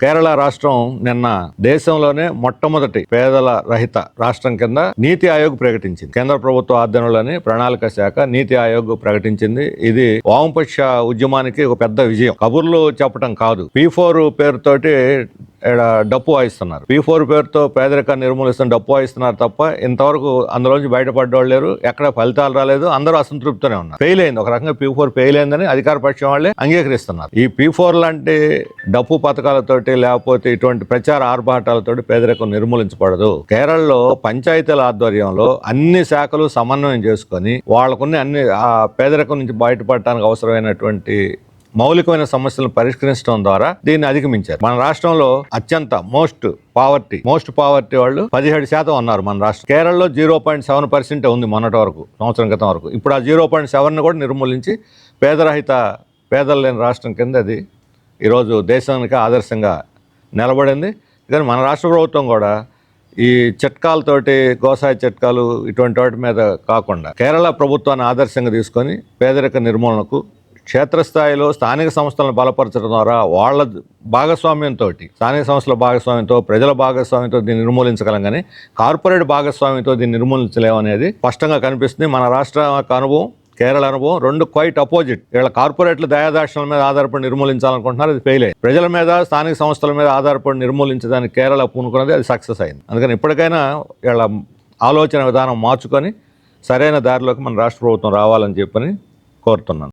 కేరళ రాష్ట్రం నిన్న దేశంలోనే మొట్టమొదటి పేదల రహిత రాష్ట్రం కింద నీతి ఆయోగ్ ప్రకటించింది. కేంద్ర ప్రభుత్వ ఆధ్వర్యంలోని ప్రణాళిక శాఖ నీతి ఆయోగ్ ప్రకటించింది. ఇది వామపక్ష ఉద్యమానికి ఒక పెద్ద విజయం. కబుర్లు చెప్పడం కాదు. P4 పేరుతోటి డప్పు వాయిస్తున్నారు. P4 పేరుతో పేదరికాన్ని నిర్మూలిస్తున్న డప్పు వాయిస్తున్నారు తప్ప ఇంతవరకు అందులోంచి బయటపడ్డవాళ్ళు లేరు. ఎక్కడ ఫలితాలు రాలేదు. అందరూ అసంతృప్తినే ఉన్నారు. ఫెయిల్ అయింది. ఒక రకంగా P4 ఫెయిల్ అయిందని అధికార పక్షం వాళ్ళే అంగీకరిస్తున్నారు. ఈ P4 లాంటి డప్పు పథకాలతోటి లేకపోతే ఇటువంటి ప్రచార ఆర్భాటాలతోటి పేదరికం నిర్మూలించబడదు. కేరళలో పంచాయతీల ఆధ్వర్యంలో అన్ని శాఖలు సమన్వయం చేసుకొని వాళ్ళకున్న అన్ని పేదరికం నుంచి బయటపడటానికి అవసరమైనటువంటి మౌలికమైన సమస్యలను పరిష్కరించడం ద్వారా దీన్ని అధిగమించారు. మన రాష్ట్రంలో అత్యంత మోస్ట్ పావర్టీ వాళ్ళు 17% ఉన్నారు మన రాష్ట్రం. కేరళలో 0.7% ఉంది మొన్నటి వరకు, సంవత్సరం క్రితం వరకు. ఇప్పుడు ఆ 0.7 కూడా నిర్మూలించి పేదలు లేని రాష్ట్రం కింద అది ఈరోజు దేశానికి ఆదర్శంగా నిలబడింది. కానీ మన రాష్ట్ర ప్రభుత్వం కూడా ఈ చిట్కాలతోటి గోసాయి చిట్కాలు ఇటువంటి వాటి మీద కాకుండా కేరళ ప్రభుత్వాన్ని ఆదర్శంగా తీసుకొని పేదరిక నిర్మూలనకు క్షేత్రస్థాయిలో స్థానిక సంస్థలను బలపరచడం ద్వారా వాళ్ళ భాగస్వామ్యంతో, స్థానిక సంస్థల భాగస్వామ్యంతో, ప్రజల భాగస్వామ్యంతో దీన్ని నిర్మూలించగలం. కానీ కార్పొరేట్ భాగస్వామ్యంతో దీన్ని నిర్మూలించలేమనేది స్పష్టంగా కనిపిస్తుంది. మన రాష్ట్ర అనుభవం, కేరళ అనుభవం రెండు క్వైట్ అపోజిట్. వీళ్ళ కార్పొరేట్ల దయాదాక్షణల మీద ఆధారపడి నిర్మూలించాలనుకుంటున్నారు, అది ఫెయిల్ అయ్యింది. ప్రజల మీద, స్థానిక సంస్థల మీద ఆధారపడి నిర్మూలించడానికి కేరళ పూనుకున్నది, అది సక్సెస్ అయింది. అందుకని ఇప్పటికైనా వీళ్ళ ఆలోచన విధానం మార్చుకొని సరైన దారిలోకి మన రాష్ట్ర ప్రభుత్వం రావాలని చెప్పని కోరుతున్నాను.